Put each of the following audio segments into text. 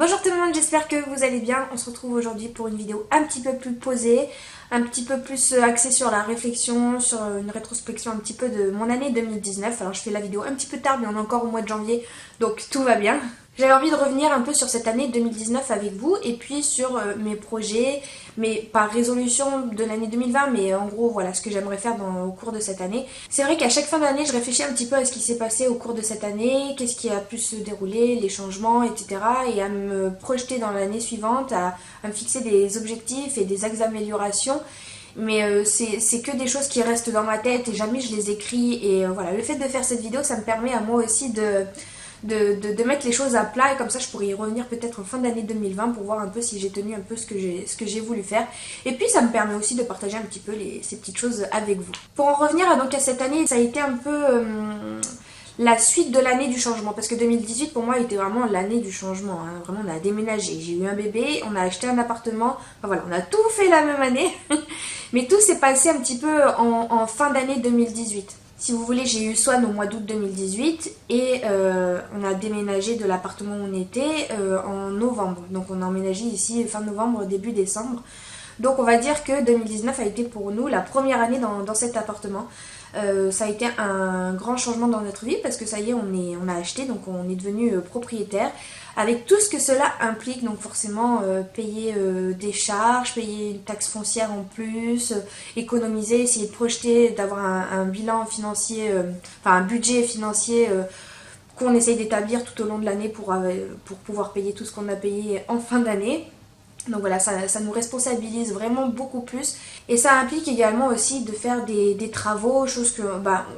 Bonjour tout le monde, j'espère que vous allez bien. On se retrouve aujourd'hui pour une vidéo un petit peu plus posée, un petit peu plus axée sur la réflexion, sur une rétrospection un petit peu de mon année 2019. Alors je fais la vidéo un petit peu tard, mais on est encore au mois de janvier, donc tout va bien. J'avais envie de revenir un peu sur cette année 2019 avec vous et puis sur mes projets, mais pas résolution de l'année 2020, mais en gros voilà ce que j'aimerais faire au cours de cette année. C'est vrai qu'à chaque fin d'année, je réfléchis un petit peu à ce qui s'est passé au cours de cette année, qu'est-ce qui a pu se dérouler, les changements, etc. Et à me projeter dans l'année suivante, à me fixer des objectifs et des axes d'amélioration. Mais c'est que des choses qui restent dans ma tête et jamais je les écris. Et voilà, le fait de faire cette vidéo, ça me permet à moi aussi de mettre les choses à plat et comme ça je pourrais y revenir peut-être en fin d'année 2020 pour voir un peu si j'ai tenu un peu ce que j'ai voulu faire. Et puis ça me permet aussi de partager un petit peu ces petites choses avec vous. Pour en revenir donc à cette année, ça a été un peu la suite de l'année du changement parce que 2018 pour moi était vraiment l'année du changement, hein. Vraiment on a déménagé, j'ai eu un bébé, on a acheté un appartement, enfin voilà, on a tout fait la même année mais tout s'est passé un petit peu en fin d'année 2018. Si vous voulez, j'ai eu Swan au mois d'août 2018 et on a déménagé de l'appartement où on était en novembre. Donc on a emménagé ici fin novembre, début décembre. Donc on va dire que 2019 a été pour nous la première année dans cet appartement. Ça a été un grand changement dans notre vie parce que ça y est, on a acheté, donc on est devenu propriétaire avec tout ce que cela implique, donc forcément payer des charges, payer une taxe foncière en plus, économiser, essayer de projeter, d'avoir un bilan financier, enfin un budget financier qu'on essaye d'établir tout au long de l'année pour pouvoir payer tout ce qu'on a payé en fin d'année. Donc voilà, ça nous responsabilise vraiment beaucoup plus. Et ça implique également aussi de faire des travaux, chose que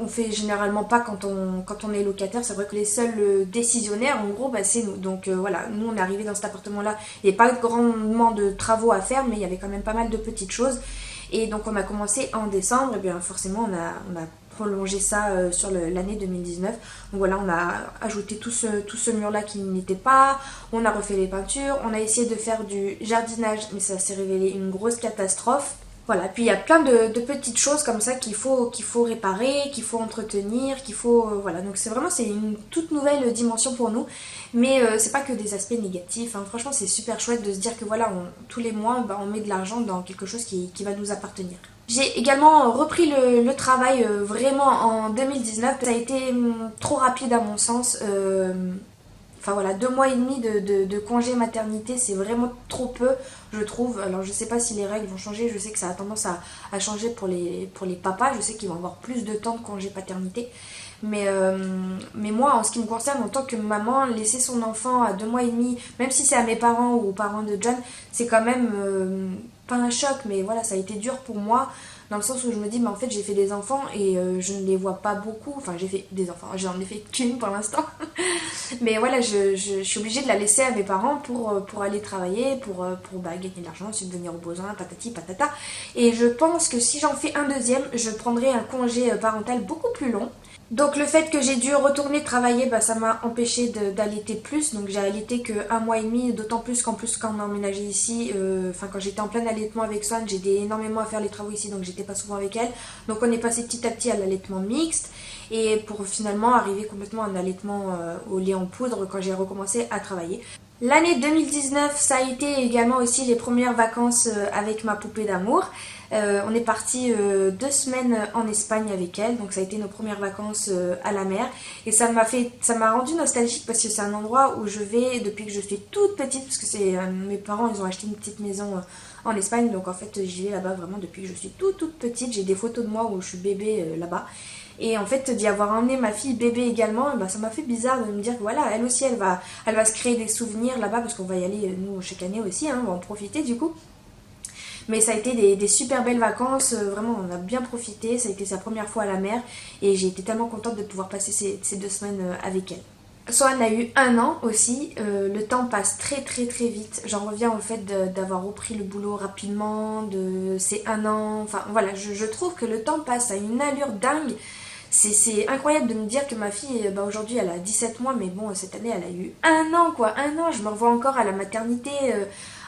on fait généralement pas quand on est locataire. C'est vrai que les seuls décisionnaires, en gros, c'est nous. Donc voilà, nous on est arrivés dans cet appartement-là. Il n'y avait pas grandement de travaux à faire, mais il y avait quand même pas mal de petites choses. Et donc on a commencé en décembre, et bien forcément on a prolongé ça sur l'année 2019. Donc voilà, on a ajouté tout ce mur-là qui n'était pas, on a refait les peintures, on a essayé de faire du jardinage, mais ça s'est révélé une grosse catastrophe. Voilà, puis il y a plein de petites choses comme ça qu'il faut réparer, qu'il faut entretenir, qu'il faut... voilà, donc c'est une toute nouvelle dimension pour nous. Mais c'est pas que des aspects négatifs, hein. Franchement c'est super chouette de se dire que voilà, tous les mois on met de l'argent dans quelque chose qui va nous appartenir. J'ai également repris le travail vraiment en 2019. Ça a été trop rapide à mon sens. Enfin voilà, 2 mois et demi de congé maternité, c'est vraiment trop peu, je trouve. Alors je sais pas si les règles vont changer, je sais que ça a tendance à changer pour les papas, je sais qu'ils vont avoir plus de temps de congé paternité. Mais moi, en ce qui me concerne, en tant que maman, laisser son enfant à 2 mois et demi, même si c'est à mes parents ou aux parents de John, c'est quand même pas un choc, mais voilà, ça a été dur pour moi, dans le sens où je me dis, mais en fait, j'ai fait des enfants et je ne les vois pas beaucoup. Enfin, j'ai fait des enfants, j'en ai fait qu'une pour l'instant. Mais voilà, je suis obligée de la laisser à mes parents pour aller travailler, pour gagner de l'argent, subvenir aux besoins, patati patata. Et je pense que si j'en fais un deuxième, je prendrai un congé parental beaucoup plus long. Donc le fait que j'ai dû retourner travailler, ça m'a empêché d'allaiter plus. Donc j'ai allaité que 1 mois et demi, d'autant plus qu'en plus quand on a emménagé ici, quand j'étais en plein allaitement avec Swan, j'aidais énormément à faire les travaux ici, donc j'étais pas souvent avec elle. Donc on est passé petit à petit à l'allaitement mixte et pour finalement arriver complètement à un allaitement au lait en poudre quand j'ai recommencé à travailler. L'année 2019, ça a été également aussi les premières vacances avec ma poupée d'amour. On est parti 2 semaines en Espagne avec elle, donc ça a été nos premières vacances à la mer. Et ça m'a rendu nostalgique parce que c'est un endroit où je vais depuis que je suis toute petite, parce que mes parents ils ont acheté une petite maison en Espagne, donc en fait j'y vais là-bas vraiment depuis que je suis toute petite. J'ai des photos de moi où je suis bébé là-bas. Et en fait, d'y avoir emmené ma fille bébé également, ça m'a fait bizarre de me dire que voilà, elle aussi, elle va se créer des souvenirs là-bas, parce qu'on va y aller, nous, chaque année aussi, hein, on va en profiter du coup. Mais ça a été des super belles vacances, vraiment, on a bien profité, ça a été sa première fois à la mer, et j'ai été tellement contente de pouvoir passer ces 2 semaines avec elle. Swan a eu 1 an aussi, le temps passe très très très vite. J'en reviens au fait d'avoir repris le boulot rapidement, de ces 1 an, enfin voilà, je trouve que le temps passe à une allure dingue. C'est incroyable de me dire que ma fille, aujourd'hui elle a 17 mois, mais bon, cette année elle a eu 1 an quoi, 1 an, je me revois encore à la maternité,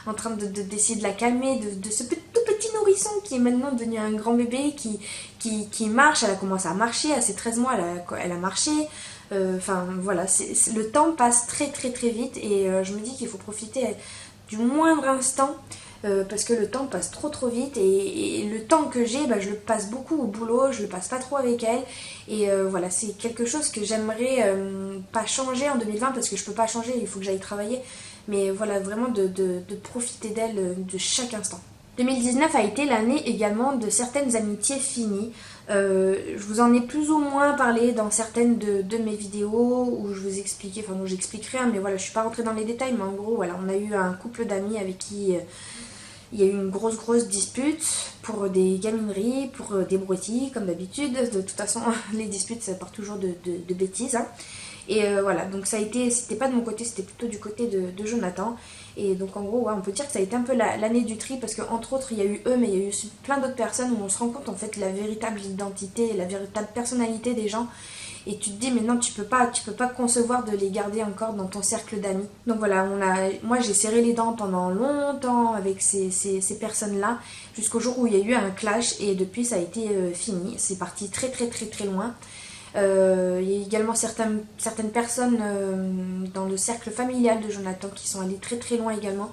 en train d'essayer de la calmer, de ce tout petit nourrisson qui est maintenant devenu un grand bébé, qui marche, elle a commencé à marcher, à ses 13 mois elle a marché, Enfin voilà, le temps passe très très très vite et je me dis qu'il faut profiter du moindre instant parce que le temps passe trop trop vite et le temps que j'ai, bah, je le passe beaucoup au boulot, je le passe pas trop avec elle et voilà, c'est quelque chose que j'aimerais pas changer en 2020 parce que je peux pas changer, il faut que j'aille travailler, mais voilà, vraiment de profiter d'elle de chaque instant. 2019 a été l'année également de certaines amitiés finies. Je vous en ai plus ou moins parlé dans certaines de mes vidéos où je vous expliquais, enfin où j'explique rien, mais voilà, je suis pas rentrée dans les détails, mais en gros, voilà, on a eu un couple d'amis avec qui il y a eu une grosse dispute pour des gamineries, pour des broutilles, comme d'habitude. De toute façon, les disputes, ça part toujours de bêtises. Hein. Et voilà, donc ça a été, c'était pas de mon côté, c'était plutôt du côté de Jonathan. Et donc en gros, ouais, on peut dire que ça a été un peu l'année du tri parce qu'entre autres, il y a eu eux, mais il y a eu aussi plein d'autres personnes où on se rend compte en fait la véritable identité, la véritable personnalité des gens. Et tu te dis, mais non, tu peux pas concevoir de les garder encore dans ton cercle d'amis. Donc voilà, moi j'ai serré les dents pendant longtemps avec ces personnes-là, jusqu'au jour où il y a eu un clash et depuis ça a été fini. C'est parti très très très très loin. Il y a également certaines personnes dans le cercle familial de Jonathan qui sont allées très très loin également.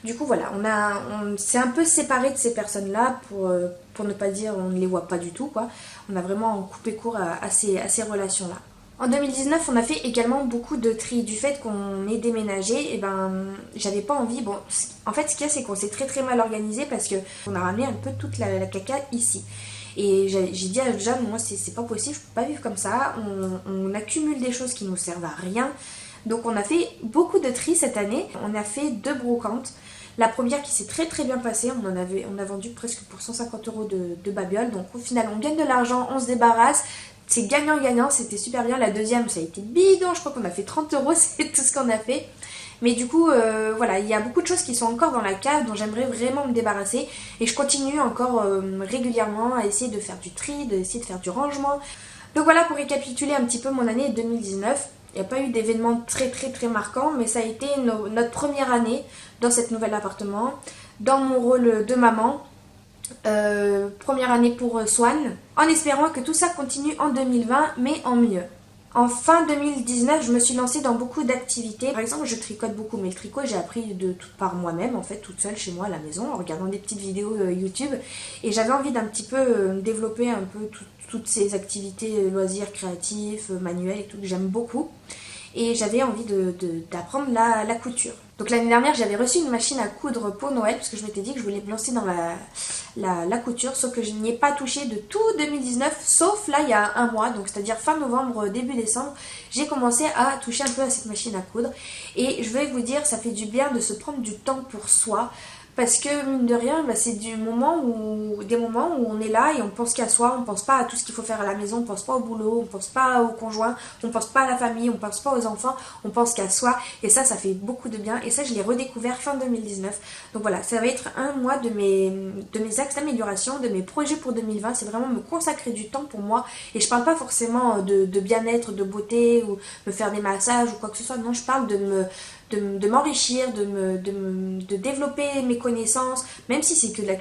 Du coup voilà, on s'est un peu séparés de ces personnes-là pour ne pas dire on ne les voit pas du tout quoi. On a vraiment coupé court à ces relations-là. En 2019, on a fait également beaucoup de tri. Du fait qu'on ait déménagé, et ben, j'avais pas envie. Bon, en fait, ce qu'il y a, c'est qu'on s'est très très mal organisé parce qu'on a ramené un peu toute la caca ici. Et j'ai dit à Jeanne, moi, c'est pas possible, je peux pas vivre comme ça. On accumule des choses qui nous servent à rien. Donc, on a fait beaucoup de tri cette année. On a fait 2 brocantes. La première qui s'est très très bien passée, on a vendu presque pour 150 € de babioles. Donc au final, on gagne de l'argent, on se débarrasse. C'est gagnant-gagnant, c'était super bien. La deuxième, ça a été bidon, je crois qu'on a fait 30 €, c'est tout ce qu'on a fait. Mais du coup, voilà, il y a beaucoup de choses qui sont encore dans la cave dont j'aimerais vraiment me débarrasser. Et je continue encore régulièrement à essayer de faire du tri, d'essayer de faire du rangement. Donc voilà, pour récapituler un petit peu mon année 2019. Il n'y a pas eu d'événements très très très marquants, mais ça a été notre première année dans cet nouvel appartement, dans mon rôle de maman. Première année pour Swan, en espérant que tout ça continue en 2020, mais en mieux. En fin 2019, je me suis lancée dans beaucoup d'activités. Par exemple, je tricote beaucoup, mais le tricot, j'ai appris par moi-même, en fait, toute seule chez moi à la maison, en regardant des petites vidéos YouTube. Et j'avais envie d'un petit peu développer un peu toutes ces activités loisirs créatifs, manuels et tout, que j'aime beaucoup. Et j'avais envie d'apprendre la couture. Donc l'année dernière, j'avais reçu une machine à coudre pour Noël, parce que je m'étais dit que je voulais me lancer dans la couture, sauf que je n'y ai pas touché de tout 2019, sauf là il y a un mois, donc c'est-à-dire fin novembre, début décembre, j'ai commencé à toucher un peu à cette machine à coudre. Et je vais vous dire, ça fait du bien de se prendre du temps pour soi, parce que mine de rien, bah, c'est des moments où on est là et on pense qu'à soi, on pense pas à tout ce qu'il faut faire à la maison, on pense pas au boulot, on pense pas au conjoint, on pense pas à la famille, on pense pas aux enfants, on pense qu'à soi. Et ça fait beaucoup de bien. Et ça, je l'ai redécouvert fin 2019. Donc voilà, ça va être un mois de mes axes d'amélioration, de mes projets pour 2020. C'est vraiment me consacrer du temps pour moi. Et je parle pas forcément de bien-être, de beauté ou me faire des massages ou quoi que ce soit. Non, je parle de m'enrichir, de développer mes connaissances, même si c'est que de la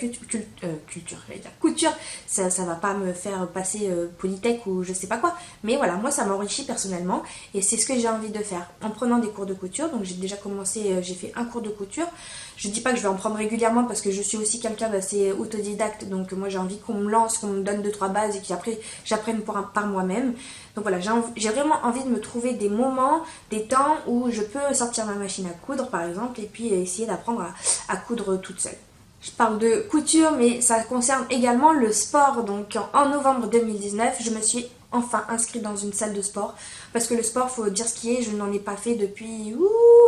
couture, ça va pas me faire passer Polytech ou je sais pas quoi, mais voilà, moi ça m'enrichit personnellement et c'est ce que j'ai envie de faire en prenant des cours de couture. Donc j'ai déjà commencé, j'ai fait un cours de couture. Je dis pas que je vais en prendre régulièrement parce que je suis aussi quelqu'un d'assez autodidacte, donc moi j'ai envie qu'on me lance, qu'on me donne 2-3 bases et qu'après j'apprenne par moi-même. Donc voilà, j'ai vraiment envie de me trouver des moments, des temps où je peux sortir ma machine à coudre par exemple et puis essayer d'apprendre à coudre toute seule. Je parle de couture, mais ça concerne également le sport. Donc en novembre 2019, je me suis enfin inscrite dans une salle de sport. Parce que le sport, faut dire ce qui est, je n'en ai pas fait depuis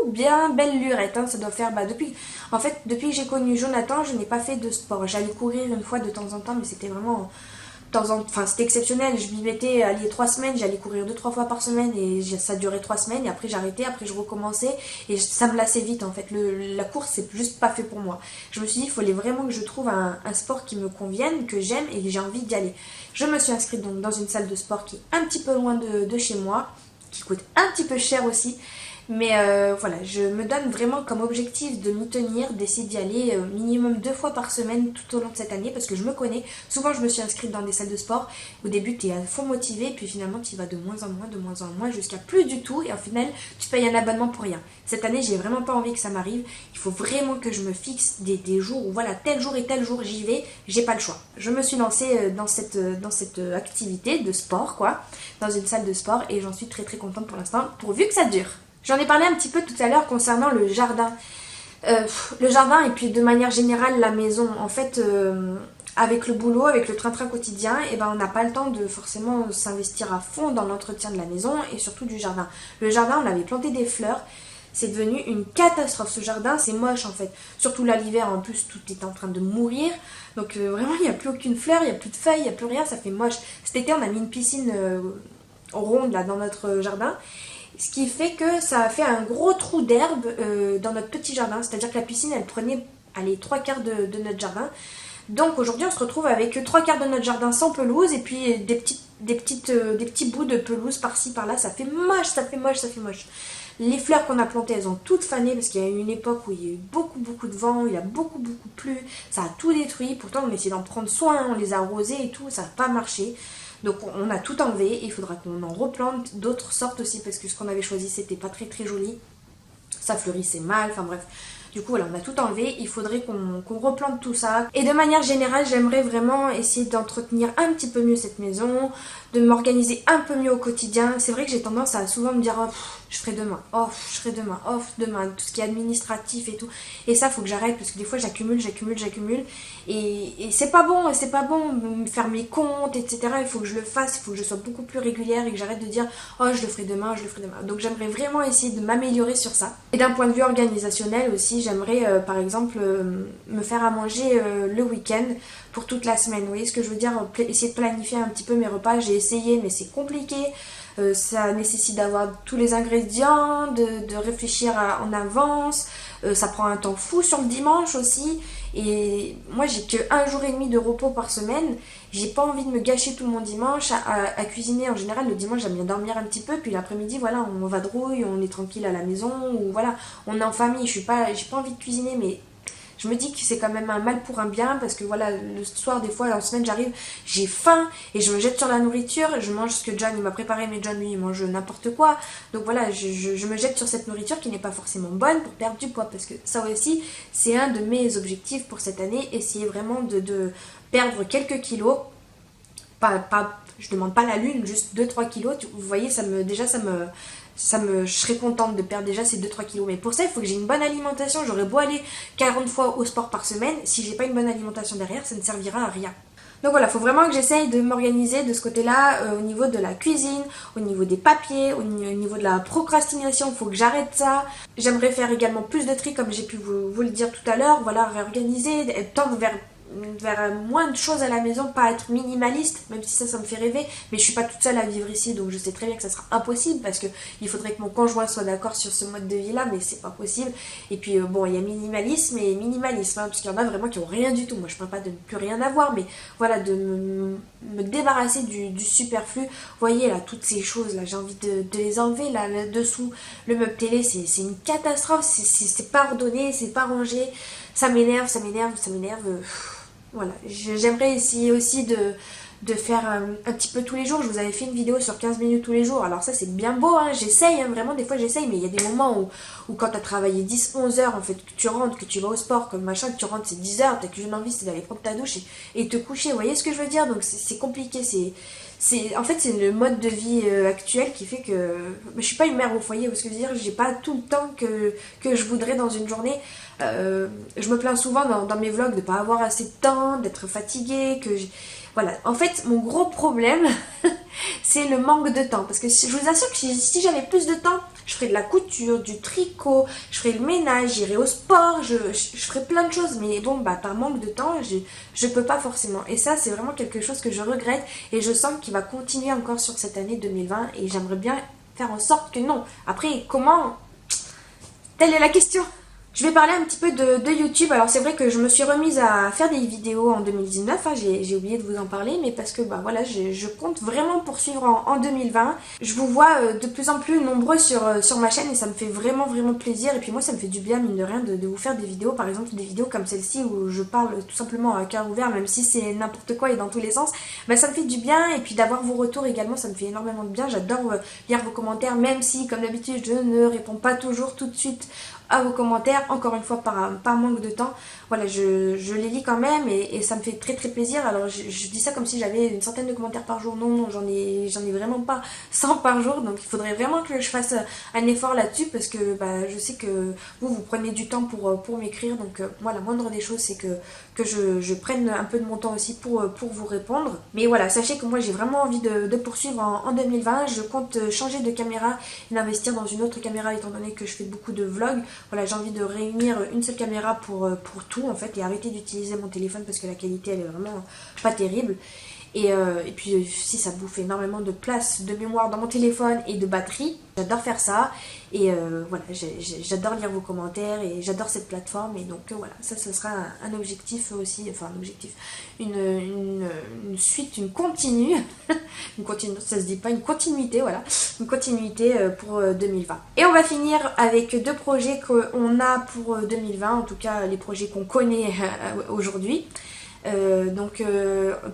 bien belle lurette. Hein, ça doit faire depuis que j'ai connu Jonathan, je n'ai pas fait de sport. J'allais courir une fois de temps en temps, mais c'était vraiment c'était exceptionnel. Je m'y mettais, 3 semaines, j'allais courir 2-3 fois par semaine et ça durait 3 semaines et après j'arrêtais, après je recommençais et ça me lassait vite en fait. La course c'est juste pas fait pour moi. Je me suis dit il fallait vraiment que je trouve un sport qui me convienne, que j'aime et que j'ai envie d'y aller. Je me suis inscrite donc dans une salle de sport qui est un petit peu loin de chez moi, qui coûte un petit peu cher aussi. Mais voilà, je me donne vraiment comme objectif de m'y tenir, d'essayer d'y aller minimum 2 fois par semaine tout au long de cette année parce que je me connais. Souvent, je me suis inscrite dans des salles de sport. Au début, tu es à fond motivé, puis finalement, tu y vas de moins en moins, de moins en moins, jusqu'à plus du tout. Et au final, tu payes un abonnement pour rien. Cette année, j'ai vraiment pas envie que ça m'arrive. Il faut vraiment que je me fixe des jours où voilà, tel jour et tel jour j'y vais. J'ai pas le choix. Je me suis lancée dans cette activité de sport, quoi, dans une salle de sport, et j'en suis très très contente pour l'instant, pourvu que ça dure. J'en ai parlé un petit peu tout à l'heure concernant le jardin. Le jardin et puis de manière générale la maison. En fait, avec le boulot, avec le train-train quotidien, et ben, on n'a pas le temps de forcément s'investir à fond dans l'entretien de la maison et surtout du jardin. Le jardin, on avait planté des fleurs. C'est devenu une catastrophe ce jardin, c'est moche en fait. Surtout là l'hiver, en plus tout est en train de mourir. Donc vraiment il n'y a plus aucune fleur, il n'y a plus de feuilles, il n'y a plus rien, ça fait moche. Cet été on a mis une piscine ronde là dans notre jardin. Ce qui fait que ça a fait un gros trou d'herbe dans notre petit jardin. C'est-à-dire que la piscine, elle prenait allez, 3/4 de notre jardin. Donc aujourd'hui, on se retrouve avec 3/4 de notre jardin sans pelouse et puis des petits bouts de pelouse par-ci, par-là. Ça fait moche, ça fait moche, ça fait moche. Les fleurs qu'on a plantées, elles ont toutes fané parce qu'il y a eu une époque où il y a eu beaucoup, beaucoup de vent, il y a beaucoup, beaucoup plu. Ça a tout détruit. Pourtant, on a essayé d'en prendre soin, on les a arrosées et tout, ça n'a pas marché. Donc on a tout enlevé et il faudra qu'on en replante d'autres sortes aussi parce que ce qu'on avait choisi c'était pas très très joli. Ça fleurissait mal, enfin bref. Du coup voilà, on a tout enlevé, il faudrait qu'on replante tout ça. Et de manière générale, j'aimerais vraiment essayer d'entretenir un petit peu mieux cette maison, de m'organiser un peu mieux au quotidien. C'est vrai que j'ai tendance à souvent me dire oh, je ferai demain, oh je ferai demain, oh demain, tout ce qui est administratif et tout. Et ça faut que j'arrête parce que des fois j'accumule et c'est pas bon, faire mes comptes, etc. Il faut que je le fasse, il faut que je sois beaucoup plus régulière et que j'arrête de dire oh je le ferai demain, je le ferai demain. Donc j'aimerais vraiment essayer de m'améliorer sur ça. Et d'un point de vue organisationnel aussi, j'aimerais par exemple me faire à manger le week-end pour toute la semaine. Vous voyez ce que je veux dire? Essayer de planifier un petit peu mes repas. J'ai essayé mais c'est compliqué. Ça nécessite d'avoir tous les ingrédients, de réfléchir en avance. Ça prend un temps fou sur le dimanche aussi. Et moi j'ai que 1 jour et demi de repos par semaine. J'ai pas envie de me gâcher tout mon dimanche à cuisiner. En général le dimanche j'aime bien dormir un petit peu. Puis l'après-midi voilà on vadrouille, on est tranquille à la maison. Ou voilà on est en famille. J'ai pas envie de cuisiner mais... Je me dis que c'est quand même un mal pour un bien parce que voilà, le soir, des fois, en semaine, j'arrive, j'ai faim et je me jette sur la nourriture. Je mange ce que John il m'a préparé, mais John lui il mange n'importe quoi. Donc voilà, je me jette sur cette nourriture qui n'est pas forcément bonne pour perdre du poids parce que ça aussi, c'est un de mes objectifs pour cette année. Essayer vraiment de perdre quelques kilos. Je demande pas la lune, juste 2-3 kilos. Vous voyez, je serais contente de perdre déjà ces 2-3 kilos. Mais pour ça, il faut que j'ai une bonne alimentation. J'aurais beau aller 40 fois au sport par semaine. Si j'ai pas une bonne alimentation derrière, ça ne servira à rien. Donc voilà, il faut vraiment que j'essaye de m'organiser de ce côté-là, au niveau de la cuisine, au niveau des papiers, au niveau de la procrastination, il faut que j'arrête ça. J'aimerais faire également plus de tri comme j'ai pu vous le dire tout à l'heure. Voilà, réorganiser, tendre vers moins de choses à la maison, pas être minimaliste, même si ça me fait rêver, mais je suis pas toute seule à vivre ici, donc je sais très bien que ça sera impossible parce que il faudrait que mon conjoint soit d'accord sur ce mode de vie là, mais c'est pas possible. Et puis bon, il y a minimalisme et minimalisme, hein, parce qu'il y en a vraiment qui ont rien du tout. Moi je parle pas de ne plus rien avoir, mais voilà, de me débarrasser du superflu. Vous voyez là, toutes ces choses là, j'ai envie de les enlever là dessous. Le meuble télé, c'est une catastrophe, c'est pas ordonné, c'est pas rangé, ça m'énerve. Voilà, j'aimerais essayer aussi de faire un petit peu tous les jours. Je vous avais fait une vidéo sur 15 minutes tous les jours. Alors ça c'est bien beau, hein. J'essaye, hein, vraiment des fois j'essaye. Mais il y a des moments où quand tu as travaillé 10-11 heures, en fait, que tu rentres, que tu vas au sport, comme machin, que tu rentres c'est 10 heures, t'as qu'une envie c'est d'aller prendre ta douche et te coucher. Vous voyez ce que je veux dire? Donc c'est compliqué, en fait c'est le mode de vie actuel qui fait que je suis pas une mère au foyer, parce que je veux dire, j'ai pas tout le temps que je voudrais dans une journée. Je me plains souvent dans mes vlogs de pas avoir assez de temps, d'être fatiguée, voilà. En fait mon gros problème c'est le manque de temps, parce que je vous assure que si j'avais plus de temps, je ferais de la couture, du tricot, je ferais le ménage, j'irais au sport, je ferais plein de choses, mais bon bah par manque de temps je peux pas forcément, et ça c'est vraiment quelque chose que je regrette et je sens qu'il va continuer encore sur cette année 2020 et j'aimerais bien faire en sorte que non. Après comment, telle est la question. Je vais parler un petit peu de YouTube. Alors c'est vrai que je me suis remise à faire des vidéos en 2019, hein, j'ai oublié de vous en parler, mais parce que bah voilà, je compte vraiment poursuivre en 2020. Je vous vois de plus en plus nombreux sur ma chaîne et ça me fait vraiment vraiment plaisir. Et puis moi ça me fait du bien mine de rien de vous faire des vidéos, par exemple des vidéos comme celle-ci où je parle tout simplement à cœur ouvert, même si c'est n'importe quoi et dans tous les sens. Bah ça me fait du bien et puis d'avoir vos retours également, ça me fait énormément de bien. J'adore lire vos commentaires, même si comme d'habitude je ne réponds pas toujours tout de suite à vos commentaires, encore une fois par manque de temps. Voilà, je les lis quand même et ça me fait très très plaisir. Alors je dis ça comme si j'avais une centaine de commentaires par jour. Non, non, j'en ai vraiment pas 100 par jour. Donc il faudrait vraiment que je fasse un effort là-dessus parce que bah, je sais que vous prenez du temps pour m'écrire. Donc moi, la moindre des choses, c'est que je prenne un peu de mon temps aussi pour vous répondre. Mais voilà, sachez que moi j'ai vraiment envie de poursuivre en 2020. Je compte changer de caméra et d'investir dans une autre caméra étant donné que je fais beaucoup de vlogs. Voilà, j'ai envie de réunir une seule caméra pour tout en fait et arrêter d'utiliser mon téléphone parce que la qualité elle est vraiment pas terrible. Et puis si ça bouffe énormément de place, de mémoire dans mon téléphone et de batterie, j'adore faire ça. Et voilà, j'adore lire vos commentaires et j'adore cette plateforme. Et donc voilà, ça ce sera un objectif aussi, enfin un objectif, une suite, une continue, une continue, ça se dit pas, une continuité, voilà, une continuité pour 2020. Et on va finir avec deux projets qu'on a pour 2020, en tout cas les projets qu'on connaît aujourd'hui.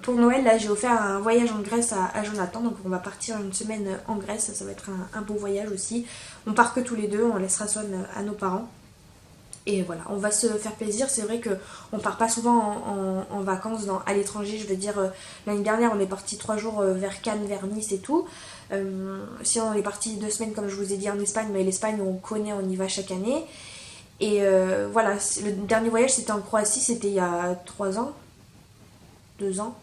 Pour Noël là j'ai offert un voyage en Grèce à Jonathan, donc on va partir une semaine en Grèce, ça va être un beau voyage aussi. On part que tous les deux, on laissera Swan à nos parents. Et voilà, on va se faire plaisir. C'est vrai qu'on part pas souvent en vacances à l'étranger. Je veux dire, l'année dernière, on est parti 3 jours vers Cannes, vers Nice et tout. Sinon, on est parti 2 semaines, comme je vous ai dit, en Espagne. Mais l'Espagne, on connaît, on y va chaque année. Et voilà, le dernier voyage, c'était en Croatie. C'était il y a 3 ans. 2 ans.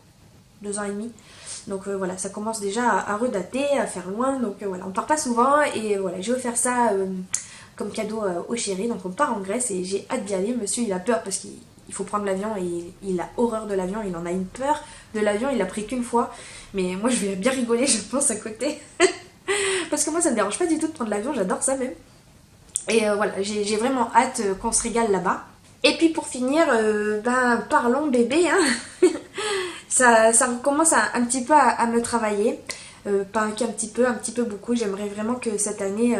2 ans et demi. Donc voilà, ça commence déjà à redater, à faire loin. Donc voilà, on part pas souvent. Et voilà, j'ai offert ça comme cadeau au chéri. Donc on part en Grèce et j'ai hâte d'y aller. Monsieur il a peur parce qu'il faut prendre l'avion et il a horreur de l'avion. Il en a une peur de l'avion, il l'a pris qu'une fois. Mais moi je vais bien rigoler je pense à côté. Parce que moi ça me dérange pas du tout de prendre l'avion, j'adore ça même. Et voilà, j'ai vraiment hâte qu'on se régale là-bas. Et puis pour finir, parlons bébé, hein. ça recommence un petit peu à me travailler. Pas qu'un petit peu, un petit peu beaucoup. J'aimerais vraiment que cette année,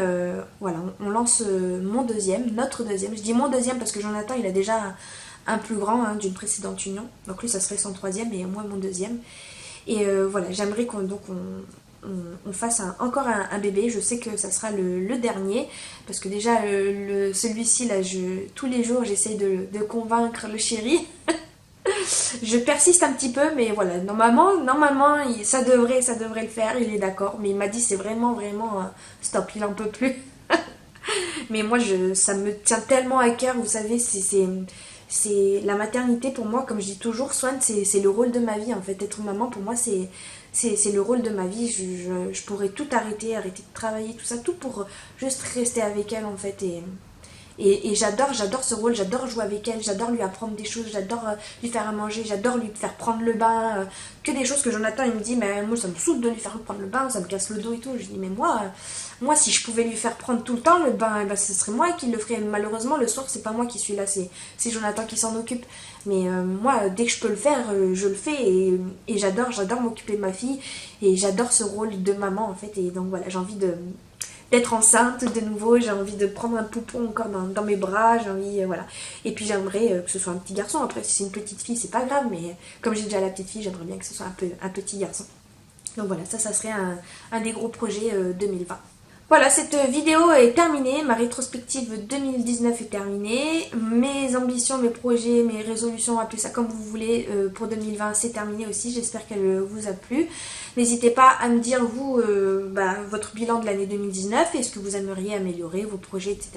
voilà, on lance mon deuxième, notre deuxième. Je dis mon deuxième parce que Jonathan, il a déjà un plus grand hein, d'une précédente union. Donc lui, ça serait son troisième et moi, mon deuxième. Et voilà, j'aimerais qu'on fasse encore un bébé. Je sais que ça sera le dernier. Parce que déjà, celui-ci, là, tous les jours, j'essaye de convaincre le chéri. Je persiste un petit peu, mais voilà, normalement, ça devrait le faire, il est d'accord. Mais il m'a dit, c'est vraiment, stop, il en peut plus. Mais moi, ça me tient tellement à cœur, vous savez, c'est la maternité pour moi, comme je dis toujours, Swan, c'est le rôle de ma vie, en fait. Être maman, pour moi, c'est le rôle de ma vie. Je pourrais tout arrêter de travailler, tout ça, tout pour juste rester avec elle, en fait, et j'adore ce rôle, j'adore jouer avec elle, j'adore lui apprendre des choses, j'adore lui faire à manger, j'adore lui faire prendre le bain, que des choses que Jonathan il me dit, mais moi ça me saoule de lui faire prendre le bain, ça me casse le dos et tout. Je dis, mais moi si je pouvais lui faire prendre tout le temps le bain, ben, ce serait moi qui le ferais. Malheureusement le soir c'est pas moi qui suis là, c'est Jonathan qui s'en occupe. Mais moi dès que je peux le faire, je le fais et j'adore m'occuper de ma fille et j'adore ce rôle de maman en fait. Et donc voilà, j'ai envie d'être enceinte de nouveau, j'ai envie de prendre un poupon encore dans mes bras, j'ai envie, voilà. Et puis j'aimerais que ce soit un petit garçon, après si c'est une petite fille c'est pas grave, mais comme j'ai déjà la petite fille, j'aimerais bien que ce soit un petit garçon. Donc voilà, ça serait un des gros projets 2020. Voilà, cette vidéo est terminée, ma rétrospective 2019 est terminée, mes ambitions, mes projets, mes résolutions, appelez ça comme vous voulez, pour 2020 c'est terminé aussi, j'espère qu'elle vous a plu. N'hésitez pas à me dire vous, votre bilan de l'année 2019 et ce que vous aimeriez améliorer, vos projets, etc.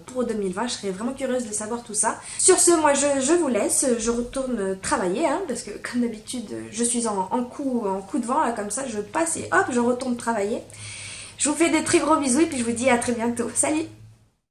pour 2020, je serais vraiment curieuse de savoir tout ça. Sur ce, moi je vous laisse, je retourne travailler, hein, parce que comme d'habitude je suis en coup de vent, là, comme ça je passe et hop, je retourne travailler. Je vous fais des très gros bisous et puis je vous dis à très bientôt. Salut!